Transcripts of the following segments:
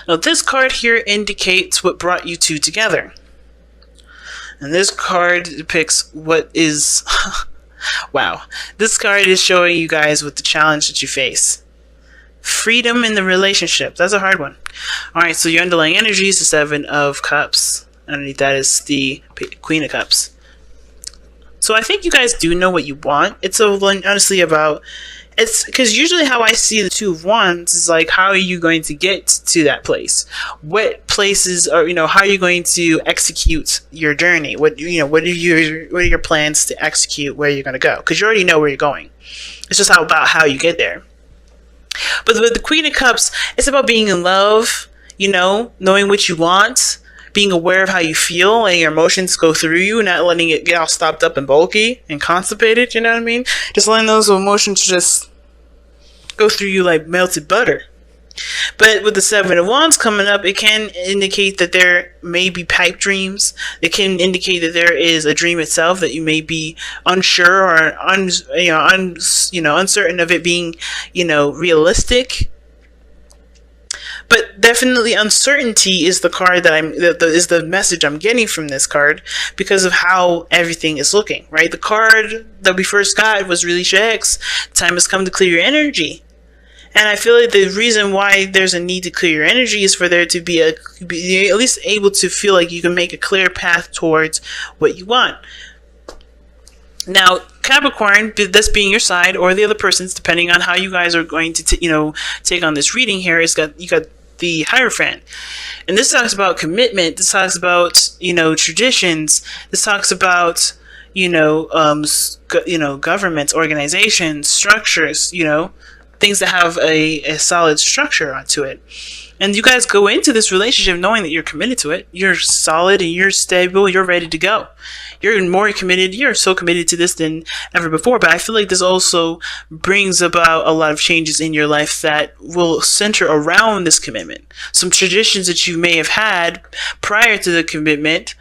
Now, this card here indicates what brought you two together. And this card depicts what is... wow. This card is showing you guys what the challenge that you face. Freedom in the relationship. That's a hard one. Alright, so your underlying energy is the Seven of Cups. Underneath that is the Queen of Cups. So I think you guys do know what you want. It's honestly about... It's because usually how I see the Two of Wands is like, how are you going to get to that place? What places are, how are you going to execute your journey? What are your plans to execute where you're going to go? Because you already know where you're going. It's just about how you get there. But with the Queen of Cups, it's about being in love, knowing what you want, being aware of how you feel, letting your emotions go through you, not letting it get all stopped up and bulky and constipated, you know what I mean? Just letting those emotions just go through you like melted butter. But with the Seven of Wands coming up, it can indicate that there may be pipe dreams. It can indicate that there is a dream itself that you may be unsure or uncertain of it being, realistic. But definitely uncertainty is the card that is the message I'm getting from this card because of how everything is looking, right? The card that we first got was really X. Time has come to clear your energy. And I feel like the reason why there's a need to clear your energy is for there to be at least able to feel like you can make a clear path towards what you want. Now, Capricorn, this being your side or the other person's, depending on how you guys are going to, take on this reading here, you got the Hierophant. And this talks about commitment. This talks about, traditions. This talks about, governments, organizations, structures, things that have a solid structure onto it. And you guys go into this relationship knowing that you're committed to it. You're solid and you're stable. You're ready to go. You're more committed. You're so committed to this than ever before. But I feel like this also brings about a lot of changes in your life that will center around this commitment. Some traditions that you may have had prior to the commitment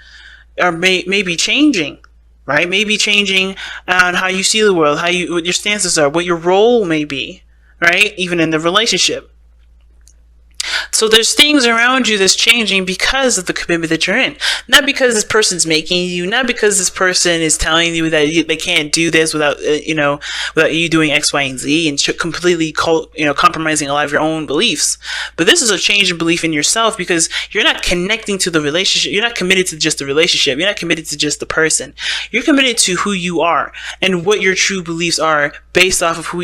may be changing. Right? Maybe changing on how you see the world, what your stances are, what your role may be. Right? Even in the relationship. So there's things around you that's changing because of the commitment that you're in. Not because this person's making you, not because this person is telling you that they can't do this without you doing X, Y, and Z and completely compromising a lot of your own beliefs. But this is a change in belief in yourself because you're not connecting to the relationship. You're not committed to just the relationship. You're not committed to just the person. You're committed to who you are and what your true beliefs are based off of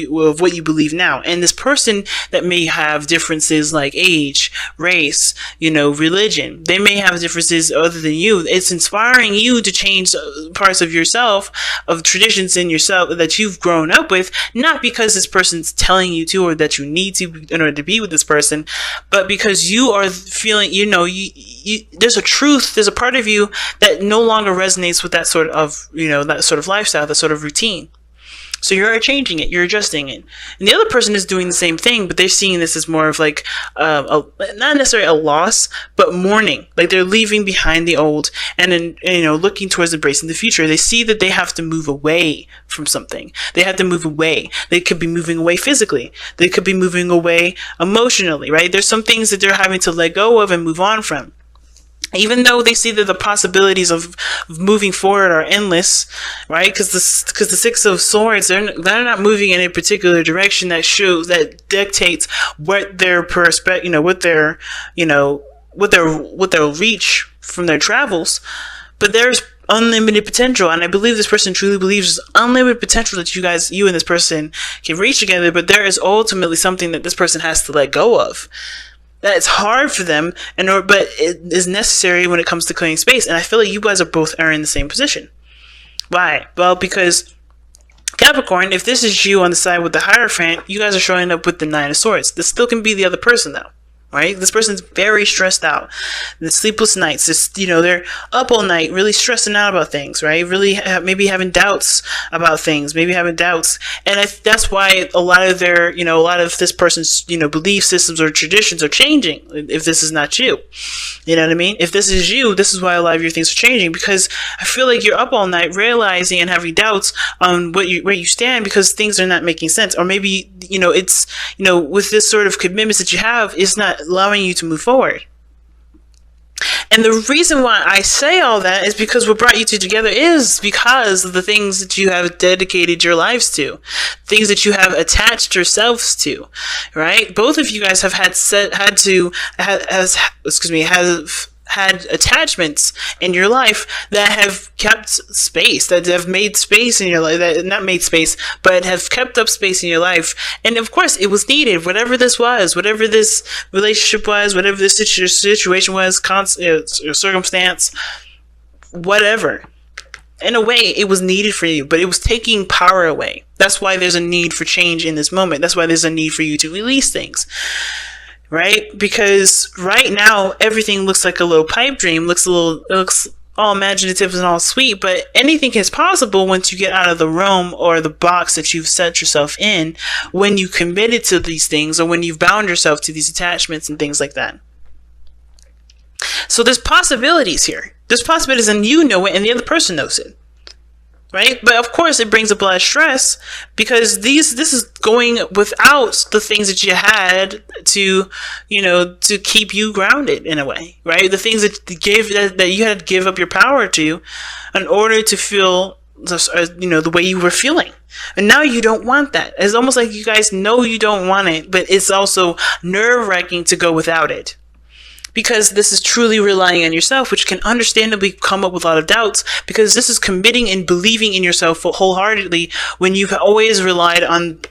what you believe now. And this person that may have differences like age, race, religion, they may have differences other than you. It's inspiring you to change parts of yourself, of traditions in yourself that you've grown up with, not because this person's telling you to or that you need to in order to be with this person, but because you are feeling, there's a truth, there's a part of you that no longer resonates with that sort of, that sort of lifestyle, that sort of routine. So you're changing it, you're adjusting it. And the other person is doing the same thing, but they're seeing this as more of like, not necessarily a loss, but mourning. Like they're leaving behind the old and then, looking towards embracing the future. They see that they have to move away from something. They have to move away. They could be moving away physically. They could be moving away emotionally, right? There's some things that they're having to let go of and move on from. Even though they see that the possibilities of moving forward are endless, right? Because the Six of Swords, they're not moving in a particular direction that dictates what their what their reach from their travels. But there's unlimited potential, and I believe this person truly believes there's unlimited potential that you and this person can reach together. But there is ultimately something that this person has to let go of. That it's hard for them, but it is necessary when it comes to clearing space. And I feel like you guys are in the same position. Why? Well, because Capricorn, if this is you on the side with the Hierophant, you guys are showing up with the Nine of Swords. This still can be the other person, though. Right? This person's very stressed out. The sleepless nights, they're up all night, really stressing out about things, right? Really maybe having doubts about things, And that's why a lot of this person's, belief systems or traditions are changing if this is not you. You know what I mean? If this is you, this is why a lot of your things are changing, because I feel like you're up all night realizing and having doubts on where you stand because things are not making sense. Or maybe, with this sort of commitments that you have, it's not not allowing you to move forward. And the reason why I say all that is because what brought you two together is because of the things that you have dedicated your lives to, things that you have attached yourselves to, right? Both of you guys have had attachments in your life that have kept space, that have made space in your life, that not made space, but have kept up space in your life. And of course, it was needed. Whatever this was, whatever this relationship was, whatever this situation was, circumstance, whatever. In a way, it was needed for you, but it was taking power away. That's why there's a need for change in this moment. That's why there's a need for you to release things. Right? Because right now everything looks like a little pipe dream, it looks all imaginative and all sweet, but anything is possible once you get out of the realm or the box that you've set yourself in when you committed to these things or when you've bound yourself to these attachments and things like that. So there's possibilities here. There's possibilities, and you know it and the other person knows it. Right? But of course it brings up a lot of stress because this is going without the things that you had to, to keep you grounded in a way, right? The things that you had to give up your power to in order to feel, the way you were feeling. And now you don't want that. It's almost like you guys know you don't want it, but it's also nerve-wracking to go without it. Because this is truly relying on yourself, which can understandably come up with a lot of doubts, because this is committing and believing in yourself wholeheartedly when you've always relied on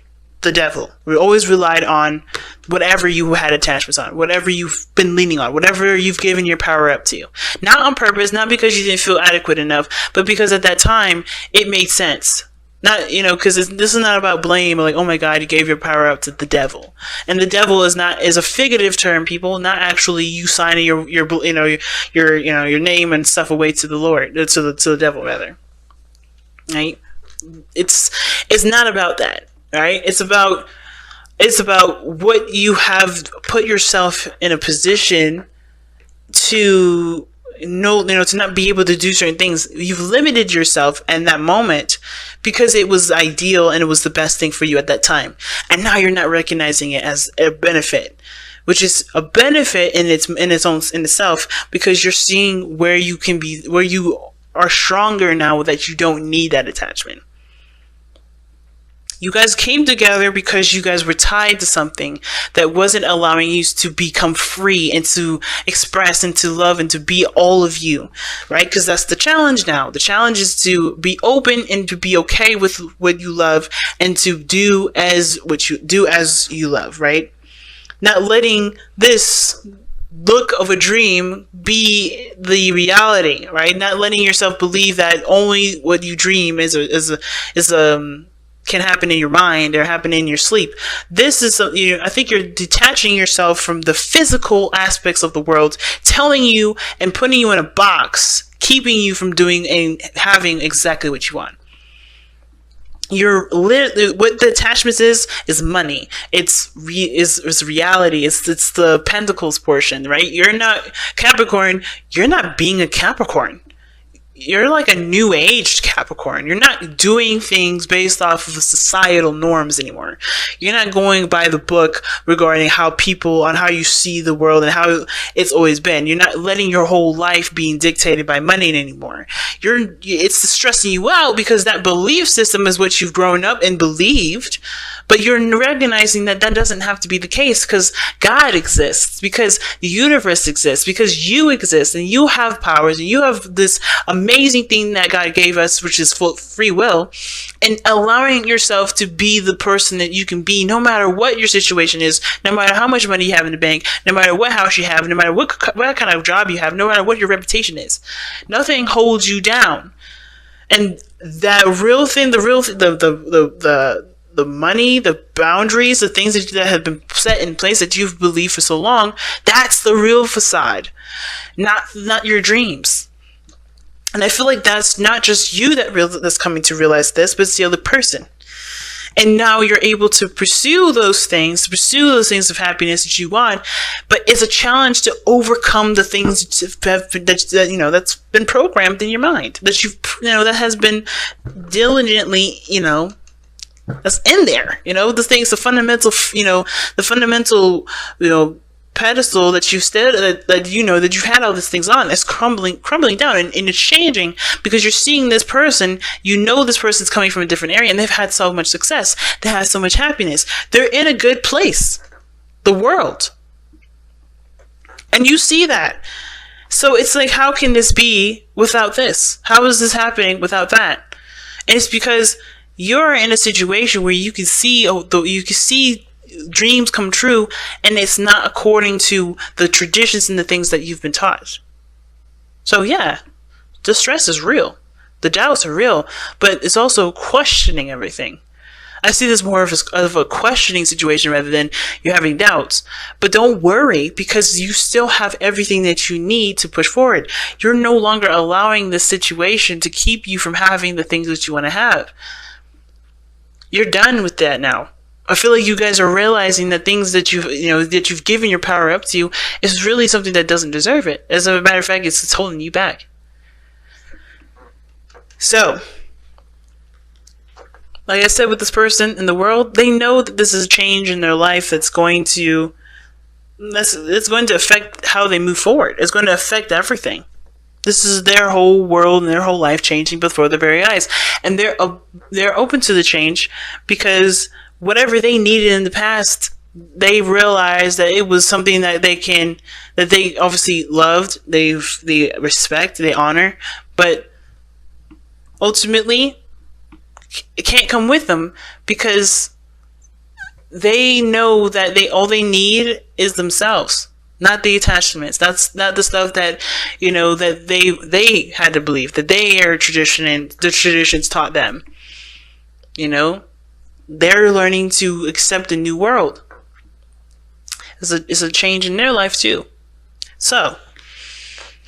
the devil. We always relied on whatever you had attachments on, whatever you've been leaning on, whatever you've given your power up to. Not on purpose, not because you didn't feel adequate enough, but because at that time it made sense. Not, because this is not about blame, like, oh my God, you gave your power up to the devil. And the devil is a figurative term, people, not actually you signing your name and stuff away to the Lord, to the devil rather. Right? It's not about that, right? It's about what you have put yourself in a position to to not be able to do certain things. You've limited yourself in that moment because it was ideal and it was the best thing for you at that time. And now you're not recognizing it as a benefit, which is a benefit in itself, because you're seeing where you are stronger now that you don't need that attachment. You guys came together because you guys were tied to something that wasn't allowing you to become free and to express and to love and to be all of you, right? Because that's the challenge now. The challenge is to be open and to be okay with what you love and to do as you love, right? Not letting this look of a dream be the reality, right? Not letting yourself believe that only what you dream can happen in your mind or happen in your sleep. This is, I think you're detaching yourself from the physical aspects of the world, telling you and putting you in a box, keeping you from doing and having exactly what you want. You're literally, what the attachments is money. It's reality. It's the pentacles portion, right? You're not Capricorn. You're not being a Capricorn. You're like a new age Capricorn. You're not doing things based off of the societal norms anymore. You're not going by the book regarding how you see the world and how it's always been. You're not letting your whole life being dictated by money anymore. It's stressing you out because that belief system is what you've grown up and believed, but you're recognizing that doesn't have to be the case, because God exists, because the universe exists, because you exist and you have powers and you have this amazing thing that God gave us, which is free will, and allowing yourself to be the person that you can be no matter what your situation is, no matter how much money you have in the bank, no matter what house you have, no matter what kind of job you have, no matter what your reputation is. Nothing holds you down. And that the money, the boundaries, the things that have been set in place that you've believed for so long, that's the real facade, not your dreams. And I feel like that's not just you that's coming to realize this, but it's the other person. And now you're able to pursue those things of happiness that you want, but it's a challenge to overcome the things that's been programmed in your mind, that has been diligently, that's in there, the things, the fundamental pedestal that you've stood, that you know that you've had all these things on, is crumbling down, and it's changing because you're seeing this person. You know this person's coming from a different area, and they've had so much success. They have so much happiness. They're in a good place. The world. And you see that. So it's like, how can this be without this? How is this happening without that? And it's because you're in a situation where you can see dreams come true, and it's not according to the traditions and the things that you've been taught. So yeah, the stress is real. The doubts are real, but it's also questioning everything. I see this more of a questioning situation rather than you having doubts. But don't worry, because you still have everything that you need to push forward. You're no longer allowing this situation to keep you from having the things that you want to have. You're done with that now. I feel like you guys are realizing that things that you've given your power up to is really something that doesn't deserve it. As a matter of fact, it's holding you back. So, like I said, with this person in the world, they know that this is a change in their life it's going to affect how they move forward. It's going to affect everything. This is their whole world and their whole life changing before their very eyes. And they're open to the change because whatever they needed in the past, they realized that it was something that they obviously loved, they respect, they honor, but ultimately it can't come with them because they know that all they need is themselves, not the attachments. That's not the stuff that that they had to believe, that their tradition and the traditions taught them. They're learning to accept a new world. It's a change in their life too. So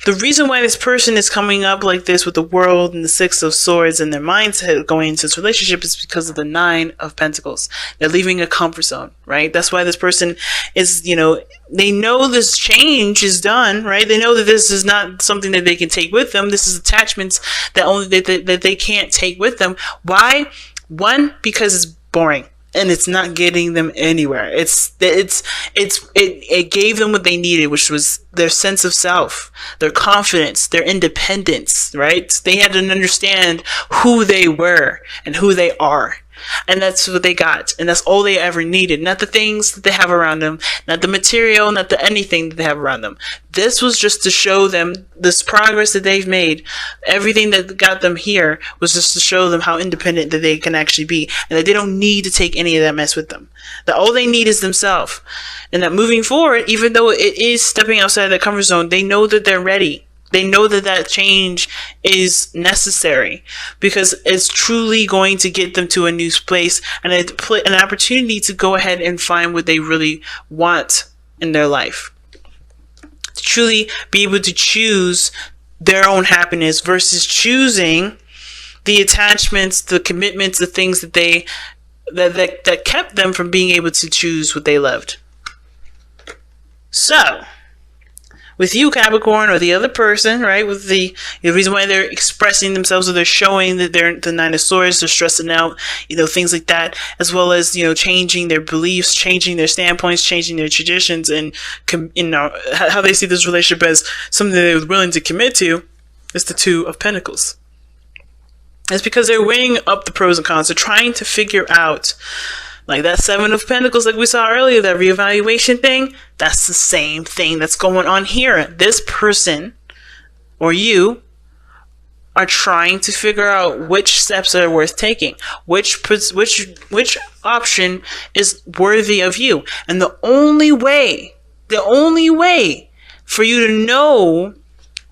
the reason why this person is coming up like this with the world and the Six of Swords and their mindset going into this relationship is because of the Nine of Pentacles. They're leaving a comfort zone, right? That's why this person is, they know this change is done, right? They know that this is not something that they can take with them. This is attachments that they can't take with them. Why? One, because it's boring. And it's not getting them anywhere. It gave them what they needed, which was their sense of self, their confidence, their independence, right? They had to understand who they were and who they are. And that's what they got. And that's all they ever needed. Not the things that they have around them, not the material, not the anything that they have around them. This was just to show them this progress that they've made. Everything that got them here was just to show them how independent that they can actually be. And that they don't need to take any of that mess with them. That all they need is themselves. And that moving forward, even though it is stepping outside that comfort zone, they know that they're ready. They know that change is necessary because it's truly going to get them to a new place and an opportunity to go ahead and find what they really want in their life. To truly be able to choose their own happiness versus choosing the attachments, the commitments, the things that that kept them from being able to choose what they loved. So, with you, Capricorn, or the other person, right? With the reason why they're expressing themselves, or they're showing that they're the Nine of Swords, they're stressing out, things like that, as well as, changing their beliefs, changing their standpoints, changing their traditions, and, how they see this relationship as something that they're willing to commit to, is the Two of Pentacles. It's because they're weighing up the pros and cons. They're trying to figure out, like that Seven of Pentacles, like we saw earlier, that reevaluation thing, that's the same thing that's going on here. This person, or you, are trying to figure out which steps are worth taking, which option is worthy of you. And the only way for you to know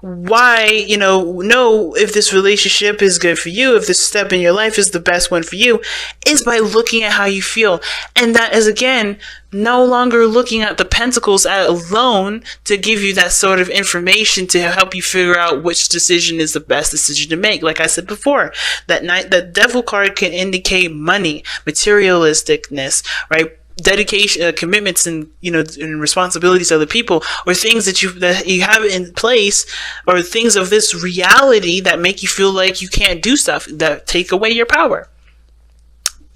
why, know if this relationship is good for you, if this step in your life is the best one for you, is by looking at how you feel. And that is, again, no longer looking at the pentacles alone to give you that sort of information to help you figure out which decision is the best decision to make. Like I said before, that devil card can indicate money, materialisticness, right? Dedication, commitments, and and responsibilities to other people, or things that you have in place, or things of this reality that make you feel like you can't do stuff, that take away your power.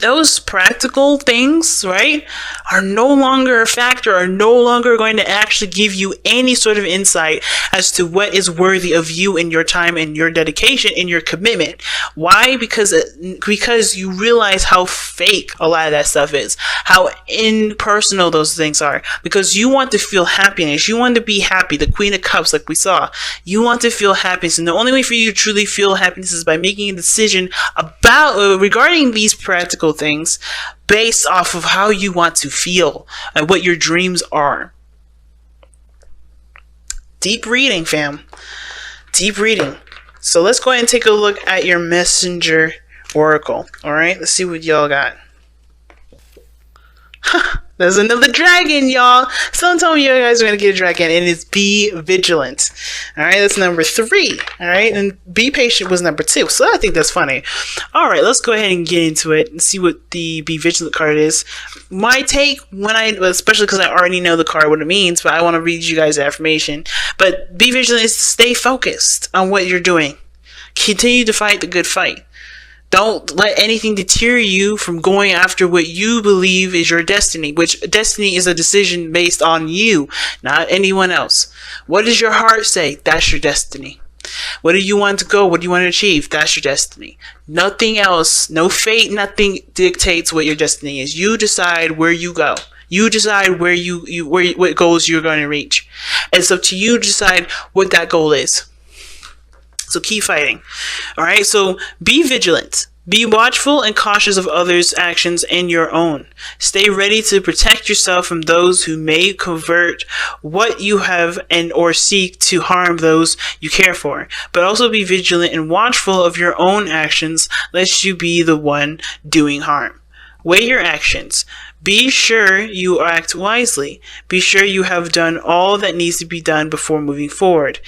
those practical things, right, are no longer a factor, are no longer going to actually give you any sort of insight as to what is worthy of you and your time and your dedication and your commitment. Why? Because you realize how fake a lot of that stuff is, how impersonal those things are, because you want to feel happiness. You want to be happy, the Queen of Cups, like we saw. You want to feel happiness, and the only way for you to truly feel happiness is by making a decision about regarding these practical things based off of how you want to feel and what your dreams are. Deep reading, fam. Deep reading. So let's go ahead and take a look at your messenger oracle. All right, let's see what y'all got. There's another dragon, y'all. Someone told me you guys are going to get a dragon, and it's be vigilant. All right, that's number 3. All right, and be patient was number 2. So I think that's funny. All right, let's go ahead and get into it and see what the be vigilant card is. My take, especially because I already know the card, what it means, but I want to read you guys the affirmation. But be vigilant is to stay focused on what you're doing. Continue to fight the good fight. Don't let anything deter you from going after what you believe is your destiny, which destiny is a decision based on you, not anyone else. What does your heart say? That's your destiny. What do you want to go? What do you want to achieve? That's your destiny. Nothing else, no fate, nothing dictates what your destiny is. You decide where you go. You decide where what goals you're going to reach. It's up to you to decide what that goal is. So keep fighting. All right. So be vigilant. Be watchful and cautious of others' actions and your own. Stay ready to protect yourself from those who may convert what you have and or seek to harm those you care for. But also be vigilant and watchful of your own actions, lest you be the one doing harm. Weigh your actions. Be sure you act wisely. Be sure you have done all that needs to be done before moving forward.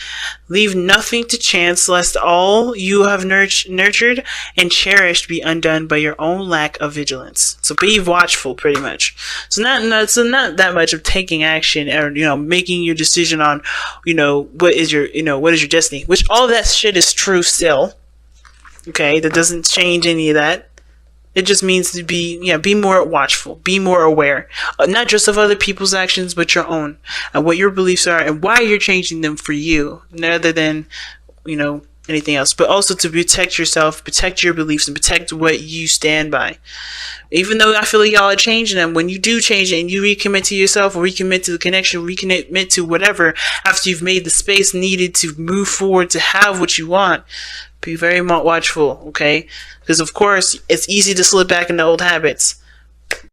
Leave nothing to chance, lest all you have nurtured and cherished be undone by your own lack of vigilance. So be watchful, pretty much. So not that much of taking action or making your decision on what is your destiny. Which all of that shit is true still. Okay, that doesn't change any of that. It just means to be more watchful, be more aware, not just of other people's actions, but your own, and what your beliefs are, and why you're changing them for you, rather than, anything else. But also to protect yourself, protect your beliefs, and protect what you stand by. Even though I feel like y'all are changing them, when you do change it and you recommit to yourself, or recommit to the connection, recommit to whatever, after you've made the space needed to move forward to have what you want, be very watchful, okay? Because of course, it's easy to slip back into old habits.